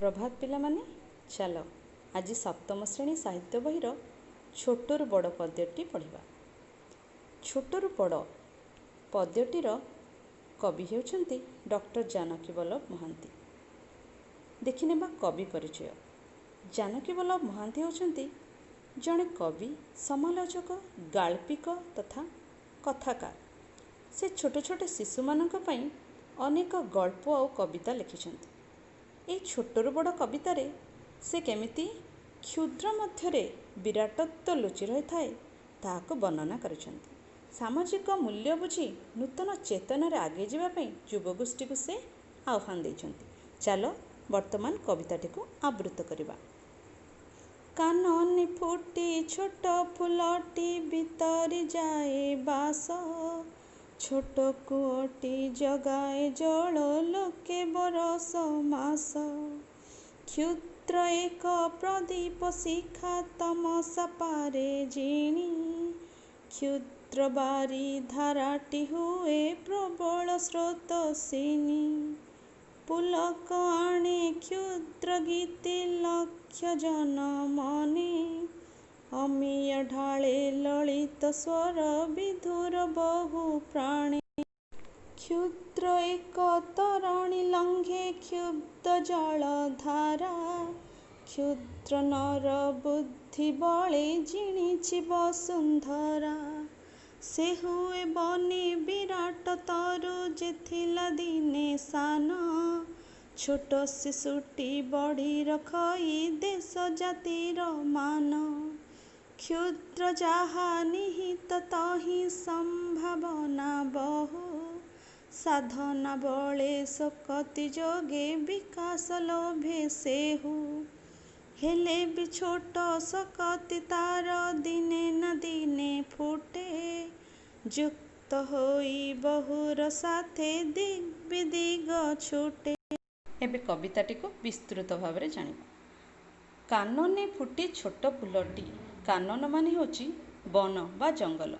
प्रभात पिला माने चलो आज सप्तम श्रेणी साहित्य बहिर छोटरू बड़ पद्यटी पढ़ा। छोटरू बड़ पद्यटीर कवि हेउछन्ति डॉक्टर जानकी वल्लभ महांती। देखिने कवि परिचय। जानकी वल्लभ महांती होउछन्ति जड़े कवि, समालोचक, गाल्पिक तथा कथाकार। से छोट छोट शिशु मानक पई अनेक गल्प और कविता लिखिछन्ति। ए छोटरू बड़ कवितार से केमिति क्षुद्र मध्यरे विराटत्व लुचि रही थाए ताहाको वर्णना करिछन्ति। सामाजिक मूल्य बुझी नूतन चेतनार आगे जावाई युवगोष्ठी को से आह्वान देइछन्ति। चलो वर्तमान कविताटी को आवृत करिबा। काननी फुटी छोट फुलटी भीतरी जाए बास, छोट कुओटी जगाए जल लोके बरस मास। क्षुद्र एक प्रदीप शिखा तमसा पारे जिणी, क्षुद्र बारी धाराटी हुए प्रबल स्रोतसिनी। पुलक आणे क्षुद्र गीति लक्ष्य जन मने, अमीय ढाले ललित स्वर विधुर बहु प्राणे। क्षुद्र एक तरणि लंघे क्षुब्ध जल धारा, क्षुद्र नर बुद्धि बले जिणिछि वसुंधरा। से हुए बने विराट तरु जेथिला दिने सान, छोट शिशुटी बढ़ी रखई देश जातिर मान। क्षुद्र जाहा निहित तहि संभावना बहु, साधना बले शक्ति जोगे विकास लोभे सेहु। हेले भी छोट शक्ति तार दिने न दिने फुटे, युक्त होई बहुर साथे दिग विदिग छुटे। एबे कविताटी को विस्तृत भाव में जानिबा। कानने फुटी छोट फुलटी। कानन माने होची वन बा जंगल।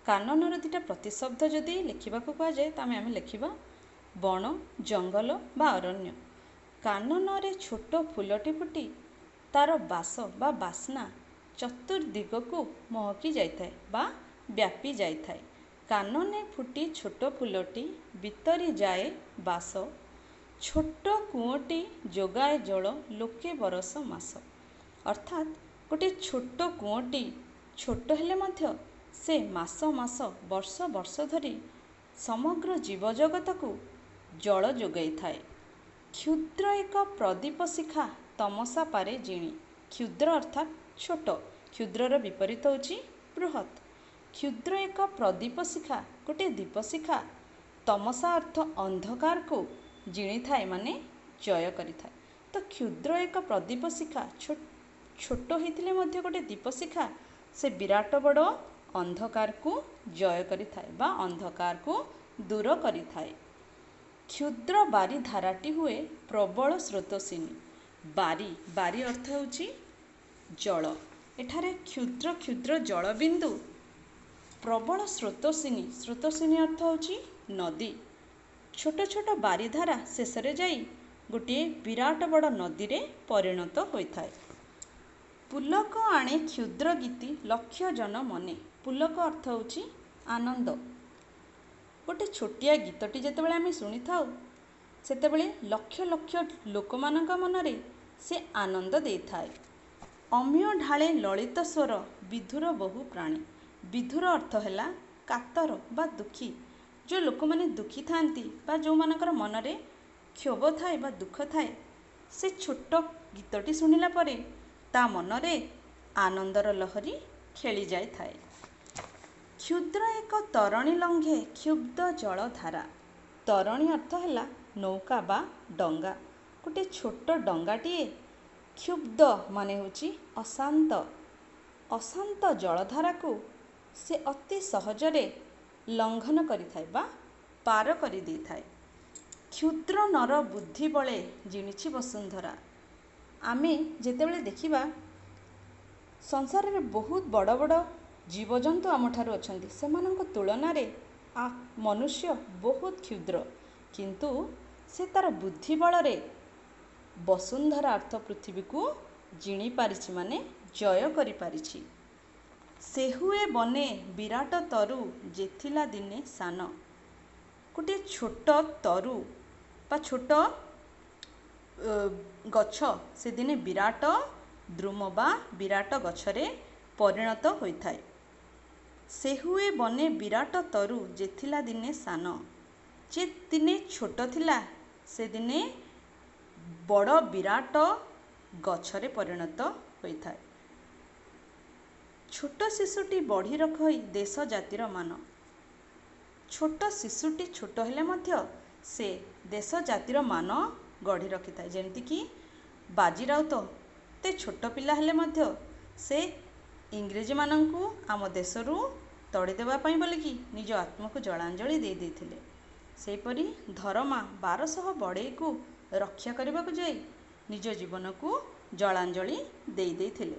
काननर दुटा प्रतिशब्द जदि लिखा कहुए तो आम लिखा वन जंगल बा अरण्य। कानन रे छोट फुलटी फुटी तार बास बा बास्ना चतुर्दिग को महकी जाए बा व्यापी जाए। कानने फुटी छोट फुलटी भीतरी जाए बास, छोट कुओटी जोगाए जल लोके बरस मास। अर्थात गोटे छोट कुओटी छोट हेले मध्य से मास मास वर्ष वर्ष धरी समग्र जीवजगत को जल जोगाई थाए। क्षुद्र एक प्रदीप शिखा तमसा पारे जिणी। क्षुद्र अर्थात छोट, क्षुद्रर विपरीत होची बृहत। क्षुद्र एक प्रदीप शिखा गोटे दीप शिखा, तमसा अर्थ अंधकार को जिणी थाए माने जय करि थाए। तो क्षुद्र एक प्रदीप शिखा छोट होइथिले मध्य गोटे दीप शिखा से विराट बड़ अंधकार को जय करि थाए बा अंधकार को दूर करि थाए। क्षुद्र बारी धाराटी हुए प्रबल स्रोतसिनी। बारी बारी अर्थ होची जल। एठारे क्षुद्र क्षुद्र जल बिंदु प्रबल स्रोतसिनी। स्रोतसिनी अर्थ होची नदी। छोट छोट बारीधारा शेष रे जाई गोटे विराट बड़ नदी रे परिणत होइथाए। पुलक आणे क्षुद्र गीति लक्ष्य जन मने। पुलक अर्थ होची आनंद। गोटे छोटिया गीतटी जेतेबेले आमे शुणी थाउ सेतेबेले लक्ष लक्ष लोकमानक मनरे से आनंद देइथाए। अमीय ढाले ललित स्वर विधुर बहु प्राणी। विधुर अर्थ हैला कातर बा दुखी। जो लोक माने दुखी थांती बा जो मानकर मनरे क्षोभ थाए बा दुख थाए, से छोट गीतटी शुणिला परे ता मनरे आनंदर लहरी खेली जाए थाए। क्षुद्र एक तरणि लंघे क्षुब्ध जल धारा। तरणि अर्थ हैला नौका बा डंगा। गोटे छोट डंगाटीए क्षुब्ध माने होची अशांत। अशांत जलधारा को से अति सहजरे लंघन करिथाए बा पार करि देइथाए। क्षुद्र नर बुद्धि बले जिणिछि वसुंधरा। आमे जेतेबेले देखिबा संसार रे बहुत बड़ बड़ जीवजंतु आमठार अछंती, सेमानंक तुलना रे मनुष्य बहुत क्षुद्र, किंतु से तार बुद्धि बल रे ବସୁନ୍ଧରା ଅର୍ଥ ପୃଥିବୀକୁ ଜିଣି ପାରିଛି ମାନେ ଜୟ କରିପାରିଛି। ସେ ହୁଏ ବନେ ବିରାଟ ତରୁ ଯେଥିଲା ଦିନେ ସାନ। ଗୋଟିଏ ଛୋଟ ତରୁ ବା ଛୋଟ ଗଛ ସେଦିନେ ବିରାଟ ଦ୍ରୁମ ବା ବିରାଟ ଗଛରେ ପରିଣତ ହୋଇଥାଏ। ସେ ହୁଏ ବନେ ବିରାଟ ତରୁ ଯେଥିଲା ଦିନେ ସାନ। ଯେ ଦିନେ ଛୋଟ ଥିଲା ସେ ଦିନେ ବଡ଼ ବିରାଟ ଗଛରେ ପରିଣତ ହୋଇଥାଏ। ଛୋଟ ଶିଶୁଟି ବଢ଼ି ରଖଇ ଦେଶ ଜାତିର ମାନ। ଛୋଟ ଶିଶୁଟି ଛୋଟ ହେଲେ ମଧ୍ୟ ସେ ଦେଶ ଜାତିର ମାନ ଗଢ଼ି ରଖିଥାଏ। ଯେମିତିକି ବାଜି ରାଉତ ଏତେ ଛୋଟ ପିଲା ହେଲେ ମଧ୍ୟ ସେ ଇଂରେଜମାନଙ୍କୁ ଆମ ଦେଶରୁ ତଡ଼ିଦେବା ପାଇଁ ବୋଲିକି ନିଜ ଆତ୍ମକୁ ଜଳାଞ୍ଜଳି ଦେଇଥିଲେ। ସେହିପରି ଧରମା 1200 ବଢ଼େଇକୁ ରକ୍ଷା କରିବାକୁ ଯାଇ ନିଜ ଜୀବନକୁ ଜଳାଞ୍ଜଳି ଦେଇଥିଲେ।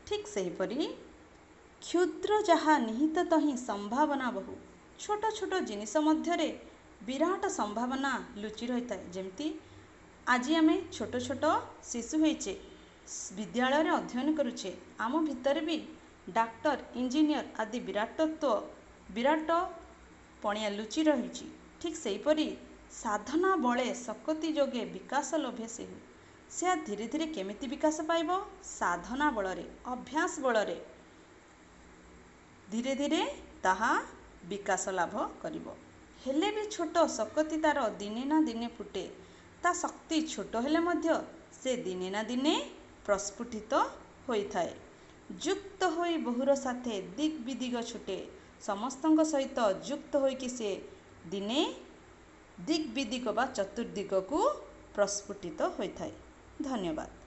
ଠିକ୍ ସେହିପରି କ୍ଷୁଦ୍ର ଯାହା ନିହିତ ତହିଁ ସମ୍ଭାବନା ବହୁ। ଛୋଟ ଛୋଟ ଜିନିଷ ମଧ୍ୟରେ ବିରାଟ ସମ୍ଭାବନା ଲୁଚି ରହିଥାଏ। ଯେମିତି ଆଜି ଆମେ ଛୋଟ ଛୋଟ ଶିଶୁ ହୋଇଛେ, ବିଦ୍ୟାଳୟରେ ଅଧ୍ୟୟନ କରୁଛେ, ଆମ ଭିତରେ ବି ଡାକ୍ତର, ଇଞ୍ଜିନିୟର ଆଦି ବିରାଟ ପଣିଆ ଲୁଚି ରହିଛି। ଠିକ୍ ସେହିପରି ସାଧନା ବଳେ ଶକତି ଯୋଗେ ବିକାଶ ଲୋଭେ ସେହୁ। ସେ ଧୀରେ ଧୀରେ କେମିତି ବିକାଶ ପାଇବ? ସାଧନା ବଳରେ, ଅଭ୍ୟାସ ବଳରେ ଧୀରେ ଧୀରେ ତାହା ବିକାଶ ଲାଭ କରିବ। ହେଲେ ବି ଛୋଟ ଶକତି ତାର ଦିନେ ନା ଦିନେ ଫୁଟେ। ତା ଶକ୍ତି ଛୋଟ ହେଲେ ମଧ୍ୟ ସେ ଦିନେ ନା ଦିନେ ପ୍ରସ୍ଫୁଟିତ ହୋଇଥାଏ। ଯୁକ୍ତ ହୋଇ ବହୁର ସାଥେ ଦିଗ୍ ବିଦିଗ ଛୁଟେ। ସମସ୍ତଙ୍କ ସହିତ ଯୁକ୍ତ ହୋଇକି ସେ ଦିନେ ଦିଗ୍ ବିଦିଗ ବା ଚତୁର୍ଦିଗକୁ ପ୍ରସ୍ଫୁଟିତ ହୋଇଥାଏ। ଧନ୍ୟବାଦ।